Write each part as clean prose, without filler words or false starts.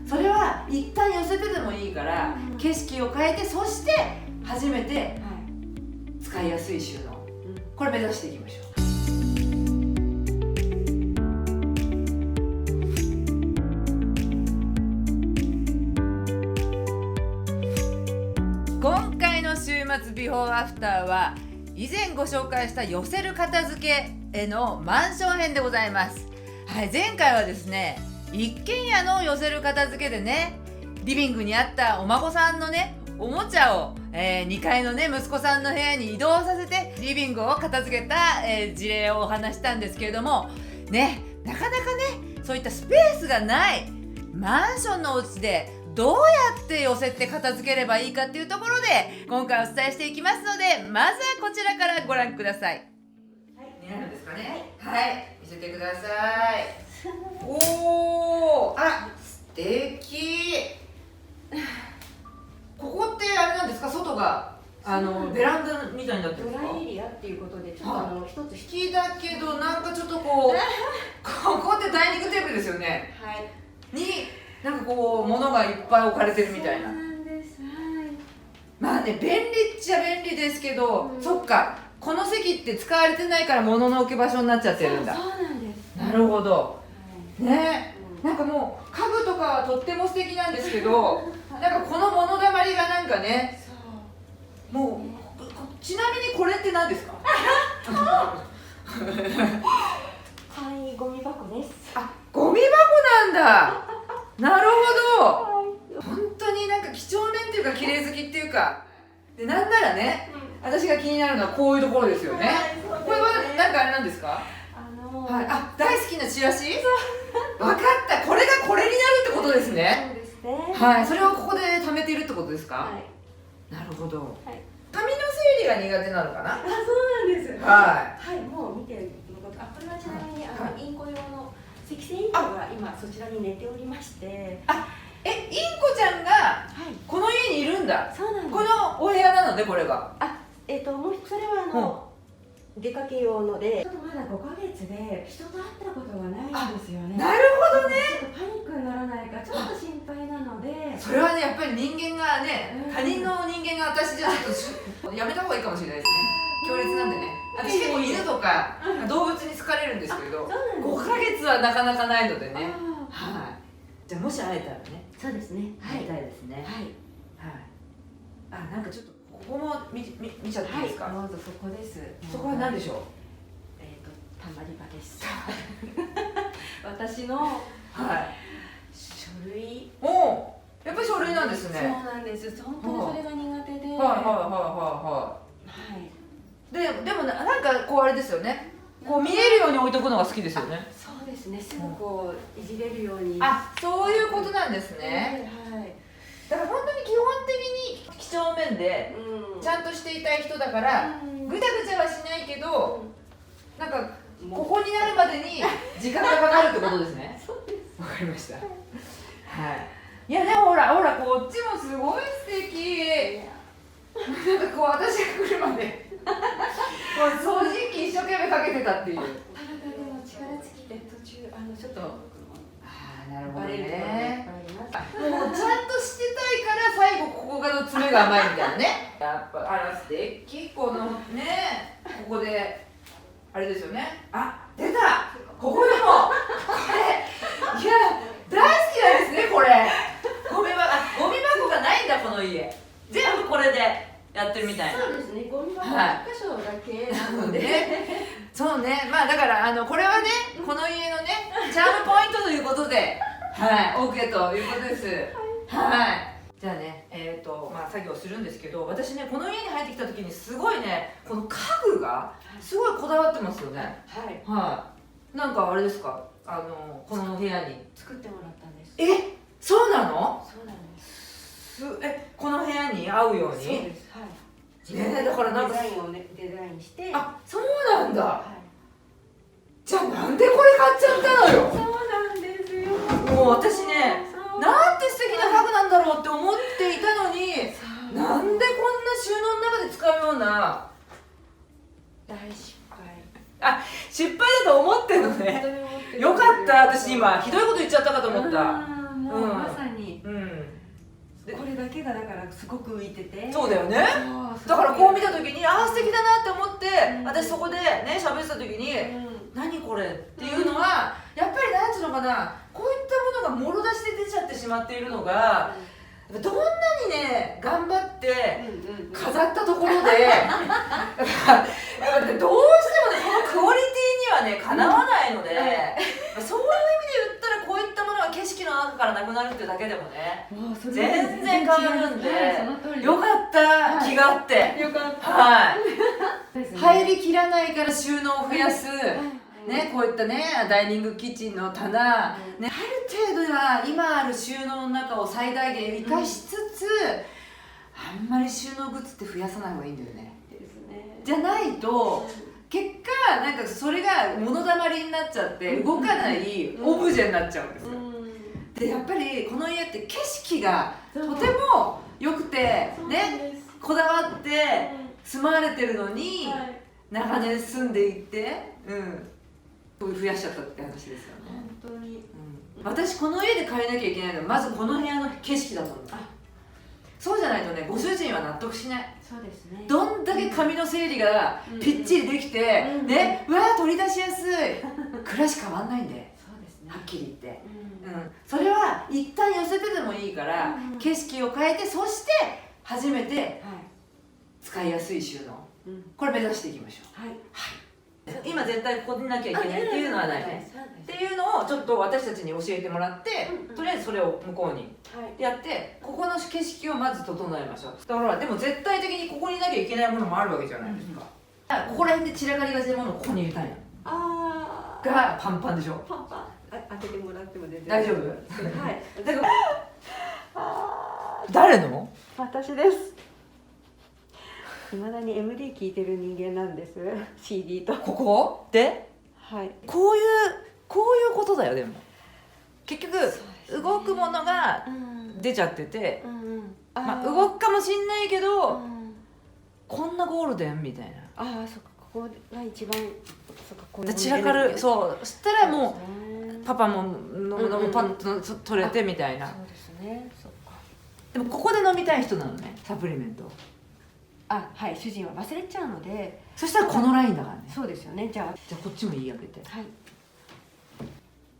それは一旦寄せてでもいいから、景色を変えて、そして初めて使いやすい収納、これ目指していきましょう。今回の週末ビフォーアフターは、以前ご紹介した寄せる片付けへのマンション編でございます。はい、前回はですね、一軒家の寄せる片付けでね、リビングにあったお孫さんのね、おもちゃを、2階のね、息子さんの部屋に移動させてリビングを片付けた、事例をお話したんですけれどもね、なかなかね、そういったスペースがないマンションのお家でどうやって寄せて片付ければいいかっていうところで今回お伝えしていきますので、まずはこちらからご覧ください。になるんですかね。はい、見せてください。おー、あら、素敵。ここってあれなんですか、外がベランダみたいになってるんですか。ドライエリアっていうことで、ちょっと一つ引きだけど、なんかちょっとこうここってダイニングテーブルですよね。はい。になんかこう物がいっぱい置かれてるみたいな。そうなんです。はい。まあね、便利っちゃ便利ですけど、そっか、この席って使われてないから物の置き場所になっちゃってるんだ。そうなんです。なるほど。ね、うん、なんかもう家具とかはとっても素敵なんですけどなんかこの物だまりがなんかね、そうもうちなみにこれって何ですか。簡易ゴミ箱です。あ、ゴミ箱なんだ。なるほど。本当になんか几帳面っていうか綺麗好きっていうかで、なんならね、私が気になるのはこういうところですよね。これはなんかあれなんですか。はい、あ、大好きなチラシ。分かった、これがこれになるってことですね。そうですね。はい、それをここで貯めているってことですか。はい。なるほど。はい。紙の整理が苦手なのかな。あ、そうなんです。ははい、もう見てのこと。あ、これはちなみにインコ用の積線インコが今そちらに寝ておりまして。あ、インコちゃんがこの家にいるんだ。そうなんです。このお部屋なのでこれが。あ、もうそれは出かけ用ので、ちょっとまだ5ヶ月で人と会ったことがないんですよね。なるほどね。ちょっとパニックにならないかちょっと心配なので。それはね、やっぱり人間がね、他人の人間が私じゃちょっとやめた方がいいかもしれないですね。強烈なんでね。私結構犬とか動物に好かれるんですけど、5ヶ月はなかなかないのでね。はい。じゃあもし会えたらね。そうですね。会いたいですね。はい。はい。あ、なんかちょっとここも見ちゃっていいですか。どうぞ。そこです。そこは何でしょう。たまり場です。私の書類。お、やっぱり書類なんですね。そうなんです。本当にそれが苦手で。はいはいはいはい。はい。でもなんかこうあれですよね。こう見えるように置いとくのが好きですよね。そうですね。すぐこういじれるように。あ、そういうことなんですね。はい。だから本当に基本的に几帳面でちゃんとしていたい人だからぐちゃぐちゃはしないけど、なんかここになるまでに時間がかかるってことですね。そうです。わかりました。はい。いやでもほらこっちもすごい素敵。なんかこう私が来るまでもう掃除機一生懸命かけてたっていう。でも力尽きて途中ちょっとなるほどバレるところがいっね。ぱいあります。もうちゃんとしてたいから最後ここがの爪が甘いみたいなね。やっぱあら素敵。このね、ここであれですよね。あ、出た。ここでもこれ、いや大好きなんですねこれ。ゴミ箱がないんだこの家。全部これでやってるみたいな。そうですね。ゴミ箱1箇所だけなので。そうね。まあだからこれはね、この家のねチャームポイントということで、はい、OK ということです。はい。じゃあね、まあ作業するんですけど、私ねこの家に入ってきた時にすごいね、この家具がすごいこだわってますよね。はい。はい。なんかあれですか、この部屋に作ってもらったんです。そうなの？そうなんです。この部屋に合うように？そうです。はい。だからなんかデザインをねデザインして。あ、そうなんだ。はい。じゃあなんでこれ買っちゃったのよ。そうなんですよ。もう私ね、なんて素敵な家具なんだろうって思っていたのに、なんでこんな収納の中で使うような。大失敗。あ、失敗だと思ってんのね。よかった、私今ひどいこと言っちゃったかと思った。まさにでこれだけがだからすごく浮いてて、そうだよね。そうだからこう見た時にああ素敵だなって思って、うん私そこでね喋ってた時に、何これっていうのは、やっぱりなんていうのかな、こういったものがもろ出しで出ちゃってしまっているのが、どんなにね頑張って飾ったところでやっぱどうしてもねこのクオリティにはねかなわないので、そういう意味で言ったらこういったものが景色の中からなくなるっていうだけでもね全然変わるんで、よかった気があって、よかったはい入りきらないから収納を増やす、ね、こういったねダイニングキッチンの棚、ね、ある程度は今ある収納の中を最大限生かしつつ、あんまり収納グッズって増やさない方がいいんだよね。ですね。じゃないと結果なんかそれが物だまりになっちゃって動かないオブジェになっちゃうんですよ。でやっぱりこの家って景色がとても良くてね、こだわって住まわれてるのに長年住んでいって、増やしちゃったって話ですよね。本当に、私この家で変えなきゃいけないのはまずこの部屋の景色だと思う。そうじゃないとねご主人は納得しない。そうですね。どんだけ紙の整理がぴっちりできて、ね、うわー取り出しやすい暮らし変わんないんで、そうですね。はっきり言って、それは一旦寄せてでもいいから、景色を変えてそして初めて使いやすい収納、これ目指していきましょう。今絶対ここになきゃいけないっていうのはないねっていうのをちょっと私たちに教えてもらって、とりあえずそれを向こうにやって、ここの景色をまず整えましょう。だからでも絶対的にここにいなきゃいけないものもあるわけじゃないですか。だからここら辺で散らかりがちなものをここに入れたいのがパンパンでしょ。パンパン開けてもらっても全然大丈夫？はいだから誰の？私です。いまだに MD 聴いてる人間なんです。CD と。ここではい。こういうことだよ。でも結局動くものが出ちゃってて、まあ動くかもしんないけど、こんなゴールデンみたいな。ああ、そっか、ここが一番、そっか、こう散らかる。そうそしたらもうパパも飲むのもパッと取れてみたいな。そうですね。そっか。でもここで飲みたい人なのね、サプリメント。あ、はい、主人は忘れちゃうので。そしたらこのラインだからね。そうですよね。じゃあこっちもいい開けて。はい。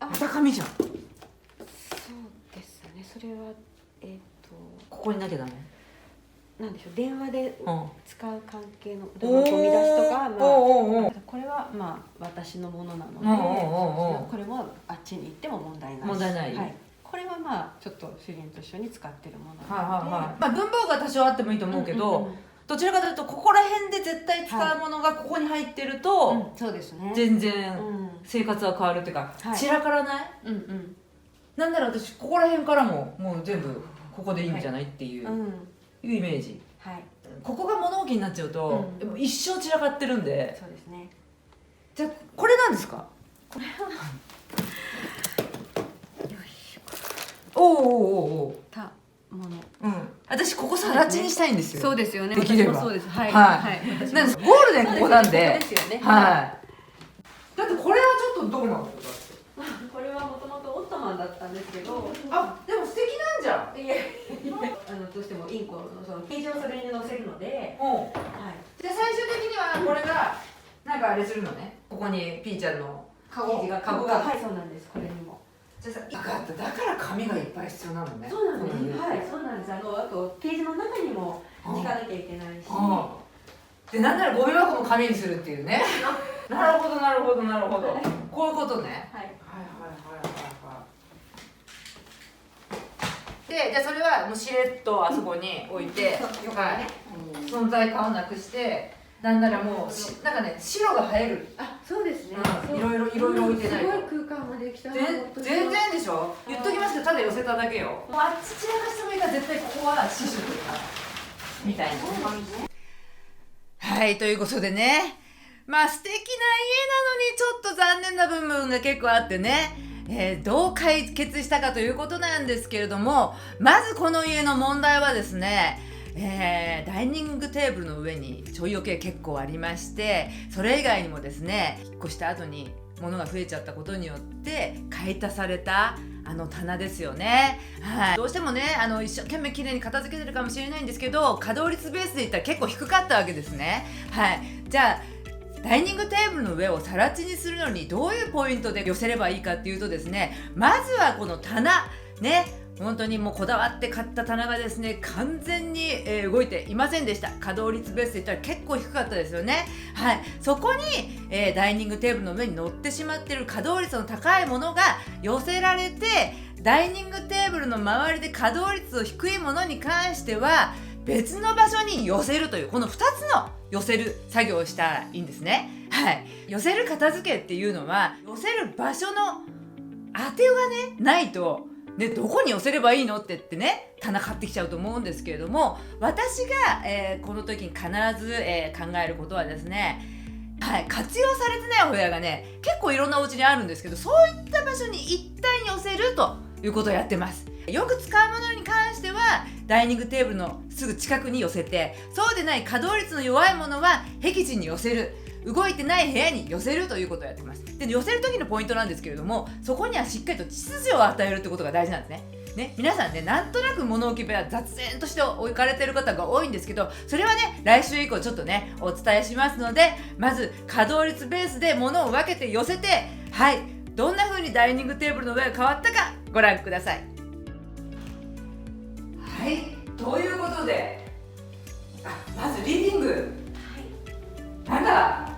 また紙じゃん。そうですね。それはここになきゃダメ。なんでしょう、電話で使う関係のおーゴミ出しとか、まあおーこれはまあ私のものなので、これもあっちに行っても問題ないし。問題ない。はい。これはまあちょっと主人と一緒に使ってるものなので、まあ文房具が多少あってもいいと思うけど、どちらかというとここら辺で絶対使うものがここに入ってると、そうですね。全然生活は変わるっていうか、散らからない。なんなら私ここら辺からももう全部ここでいいんじゃないっていうイメージ。ここが物置になっちゃうともう一生散らかってるんで。そうですね。じゃあこれなんですか？これはおおたもの。私ここさら地にしたいんですよ。そうですよね。できれば。そうです。はい。なんです。ゴールデンここなんで。ですよね。はい。だってこれはちょっとどうなの？これはもともとオットマンだったんですけど。あ、でも素敵なんじゃん。いやどうしてもインコのその形状をそれに乗せるので。はい。で最終的にはこれがなんかあれするのね。ここにピーちゃんのカゴがはい、そうなんです。これにも。じゃあさ、だから紙がいっぱい必要なのね。そうなんです。はい、そうなんです。あとページの中にも敷かなきゃいけないし。で、なんならゴミ箱も紙にするっていうね。なるほどなるほどなるほど。こういうことね。はい。で、じゃあそれはもうしれっとあそこに置いて、存在感をなくして、なんならもうなんかね白が映える。あ、そうですね。いろいろ置いてないと。すごい空間ができた。全然でしょ。言っときますけどただ寄せただけよ。もうあっち散らかしてもいいから絶対ここは死守というかみたいな。はい、ということでね、まあ素敵な家なのにちょっと残念な部分が結構あってね、どう解決したかということなんですけれども、まずこの家の問題はですね、ダイニングテーブルの上にちょい余計結構ありまして、それ以外にもですね、引っ越した後にものが増えちゃったことによって買い足された棚ですよね。はい、どうしてもね一生懸命きれいに片付けてるかもしれないんですけど、稼働率ベースで言ったら結構低かったわけですね。はい、じゃあダイニングテーブルの上を更地にするのにどういうポイントで寄せればいいかっていうとですね、まずはこの棚ね、本当にもうこだわって買った棚がですね完全に、動いていませんでした。稼働率ベースで言ったら結構低かったですよね。はい、そこに、ダイニングテーブルの上に乗ってしまっている稼働率の高いものが寄せられて、ダイニングテーブルの周りで稼働率の低いものに関しては別の場所に寄せるという、この2つの寄せる作業をしたらいいんですね。はい、寄せる片付けっていうのは寄せる場所の当てがねないとね、どこに寄せればいいのって言ってね棚買ってきちゃうと思うんですけれども、私が、この時に必ず、考えることはですね、はい、活用されてないお部屋がね結構いろんなお家にあるんですけど、そういった場所に一旦寄せるということをやってます。よく使うものに関してはダイニングテーブルのすぐ近くに寄せて、そうでない稼働率の弱いものは僻地に寄せる、動いてない部屋に寄せるということをやってます。で、寄せる時のポイントなんですけれども、そこにはしっかりと秩序を与えるってことが大事なんですね。皆さんね、なんとなく物置部屋雑然として置かれている方が多いんですけど、それはね来週以降ちょっとねお伝えしますので、まず稼働率ベースで物を分けて寄せて、はい、どんな風にダイニングテーブルの上が変わったかご覧ください。はい、ということで、まずリビング、なんか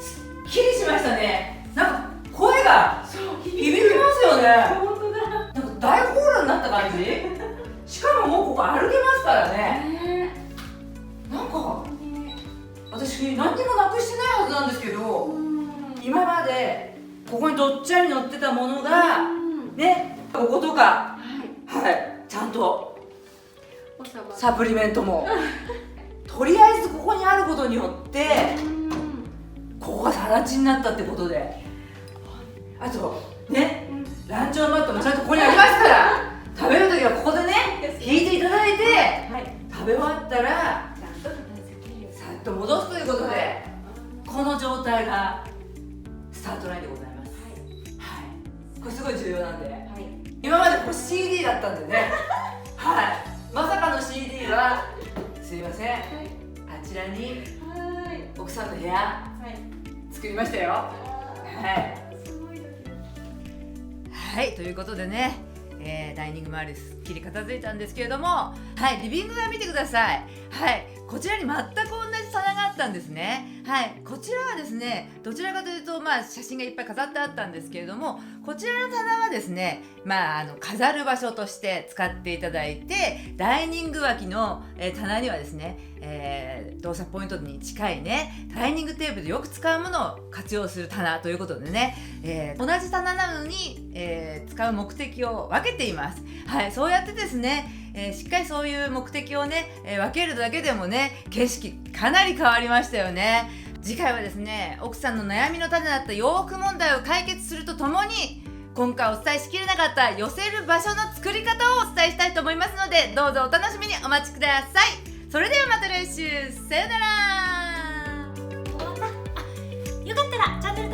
すっきりしましたね。なんか声が響きますよね。本当だ。なんか大ホールになった感じ。しかももうここ歩けますからね。なんか私何にもなくしてないはずなんですけど、今までここにどっちゃり乗ってたものがね、こことか、はい、ちゃんとサプリメントもとりあえずここにあることによってここが更地になったってことで、あとね、ランチョンマットもちゃんとここにありますから、食べるときはここでね引いていただいて、食べ終わったらさっと戻すということで、この状態がスタートラインでございます。はい、これすごい重要なんで、今までこれ CD だったんでねはい、まさかの CD はすいません、あちらに奥さんの部屋作りましたよ。はい、ということでね、ダイニング周りすっきり片付いたんですけれども、はい、リビング側見てください。はい、こちらに全く同じ棚があったんですね。はい、こちらはですね、どちらかというと写真がいっぱい飾ってあったんですけれども、こちらの棚はですね、飾る場所として使っていただいて、ダイニング脇の、棚にはですね、動作ポイントに近いね、ダイニングテーブルでよく使うものを活用する棚ということでね、同じ棚なのに、使う目的を分けています。はい、そうやってですね、しっかりそういう目的をね、分けるだけでもね、景色かなり変わりましたよね。次回はですね、奥さんの悩みの種だった洋服問題を解決するとともに、今回お伝えしきれなかった寄せる場所の作り方をお伝えしたいと思いますので、どうぞお楽しみにお待ちください。それではまた来週、さよなら。よかったらチャンネル